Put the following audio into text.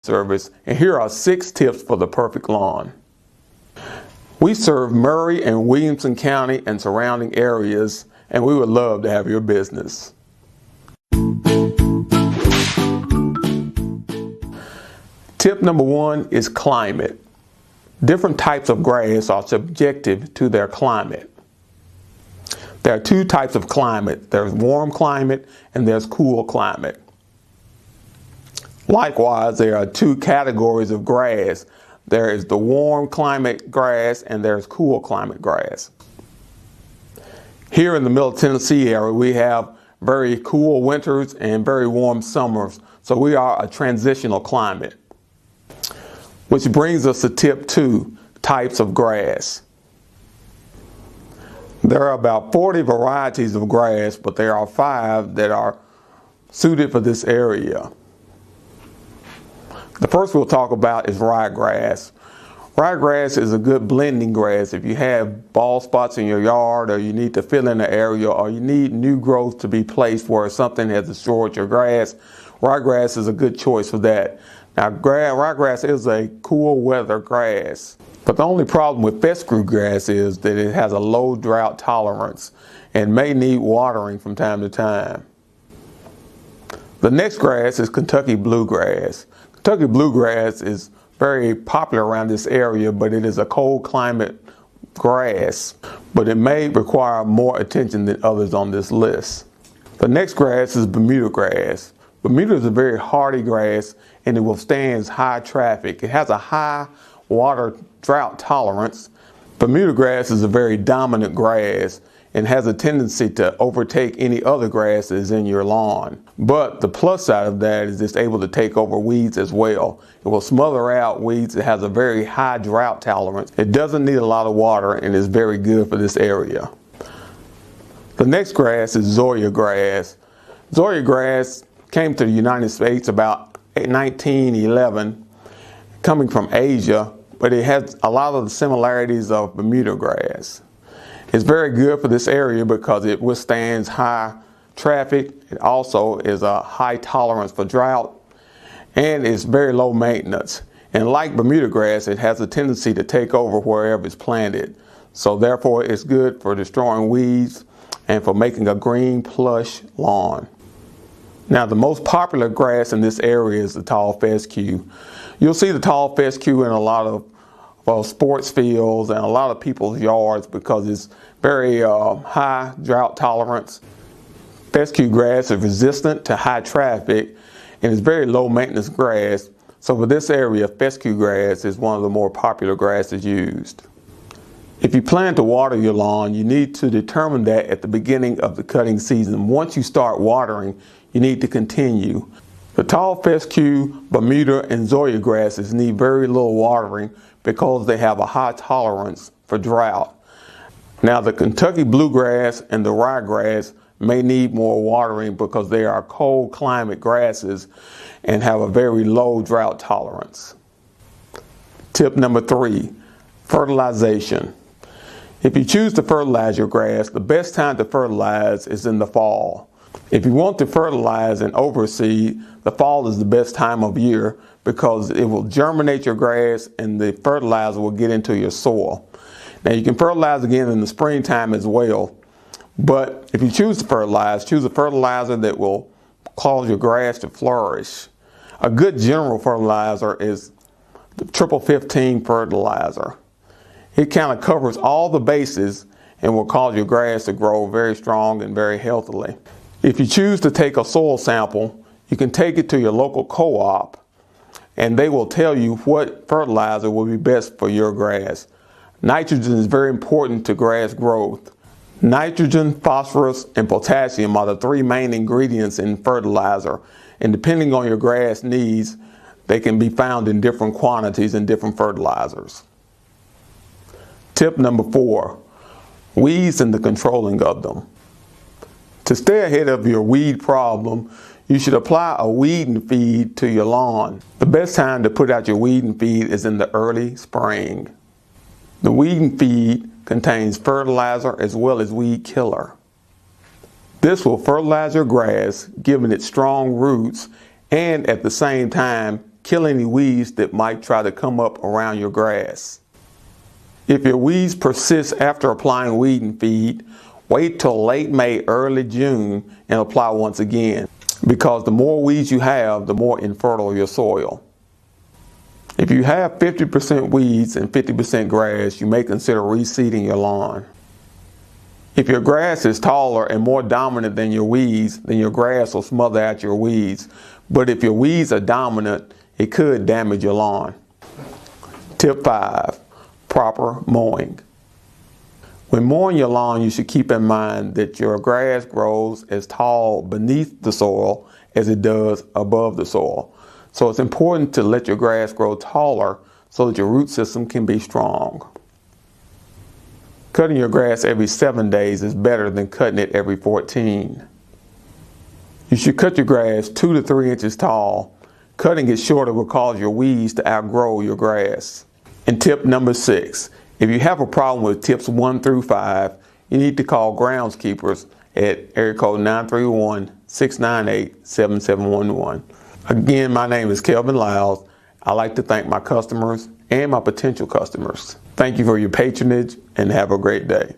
Service, and here are 6 tips for the perfect lawn. We serve Maury and Williamson County and surrounding areas, and we would love to have your business. Tip number 1 is climate. Different types of grass are subjective to their climate. There are 2 types of climate. There's warm climate and there's cool climate. Likewise, there are 2 categories of grass. There is the warm climate grass and there's cool climate grass. Here in the Middle Tennessee area, we have very cool winters and very warm summers. So we are a transitional climate. Which brings us to tip 2, types of grass. There are about 40 varieties of grass, but there are 5 that are suited for this area. The first we'll talk about is ryegrass. Ryegrass is a good blending grass. If you have bald spots in your yard, or you need to fill in the area, or you need new growth to be placed where something has destroyed your grass, ryegrass is a good choice for that. Now, ryegrass is a cool weather grass, but the only problem with fescue grass is that it has a low drought tolerance and may need watering from time to time. The next grass is Kentucky bluegrass. Kentucky bluegrass is very popular around this area, but it is a cold climate grass, but it may require more attention than others on this list. The next grass is Bermuda grass. Bermuda is a very hardy grass and it withstands high traffic. It has a high water drought tolerance. Bermuda grass is a very dominant grass and has a tendency to overtake any other grasses in your lawn. But the plus side of that is it's able to take over weeds as well. It will smother out weeds. It has a very high drought tolerance. It doesn't need a lot of water and is very good for this area. The next grass is Zoysia grass. Zoysia grass came to the United States about 1911, coming from Asia, but it has a lot of the similarities of Bermuda grass. It's very good for this area because it withstands high traffic. It also is a high tolerance for drought and it's very low maintenance. And like Bermuda grass, it has a tendency to take over wherever it's planted. So therefore it's good for destroying weeds and for making a green plush lawn. Now the most popular grass in this area is the tall fescue. You'll see the tall fescue in a lot of sports fields and a lot of people's yards because it's very high drought tolerance. Fescue grass is resistant to high traffic and it's very low maintenance grass. So for this area, fescue grass is one of the more popular grasses used. If you plan to water your lawn, you need to determine that at the beginning of the cutting season. Once you start watering, you need to continue. The tall fescue, Bermuda, and Zoysia grasses need very little watering because they have a high tolerance for drought. Now the Kentucky bluegrass and the ryegrass may need more watering because they are cold climate grasses and have a very low drought tolerance. Tip number 3, fertilization. If you choose to fertilize your grass, the best time to fertilize is in the fall. If you want to fertilize and overseed, the fall is the best time of year because it will germinate your grass and the fertilizer will get into your soil. Now you can fertilize again in the springtime as well, but if you choose to fertilize, choose a fertilizer that will cause your grass to flourish. A good general fertilizer is the Triple 15 fertilizer. It kind of covers all the bases and will cause your grass to grow very strong and very healthily. If you choose to take a soil sample, you can take it to your local co-op and they will tell you what fertilizer will be best for your grass. Nitrogen is very important to grass growth. Nitrogen, phosphorus, and potassium are the 3 main ingredients in fertilizer. And depending on your grass needs, they can be found in different quantities in different fertilizers. Tip number 4, weeds and the controlling of them. To stay ahead of your weed problem, you should apply a weeding feed to your lawn. The best time to put out your weeding feed is in the early spring. The weeding feed contains fertilizer as well as weed killer. This will fertilize your grass, giving it strong roots, and at the same time kill any weeds that might try to come up around your grass. If your weeds persist after applying weeding feed, wait till late May, early June and apply once again, because the more weeds you have, the more infertile your soil. If you have 50% weeds and 50% grass, you may consider reseeding your lawn. If your grass is taller and more dominant than your weeds, then your grass will smother out your weeds. But if your weeds are dominant, it could damage your lawn. Tip 5. Proper mowing. When mowing your lawn, you should keep in mind that your grass grows as tall beneath the soil as it does above the soil. So it's important to let your grass grow taller so that your root system can be strong. Cutting your grass every 7 days is better than cutting it every 14. You should cut your grass 2 to 3 inches tall. Cutting it shorter will cause your weeds to outgrow your grass. And tip number 6, if you have a problem with tips 1 through 5, you need to call groundskeepers at area code 931-698-7711. Again, my name is Kelvin Lyles. I'd like to thank my customers and my potential customers. Thank you for your patronage and have a great day.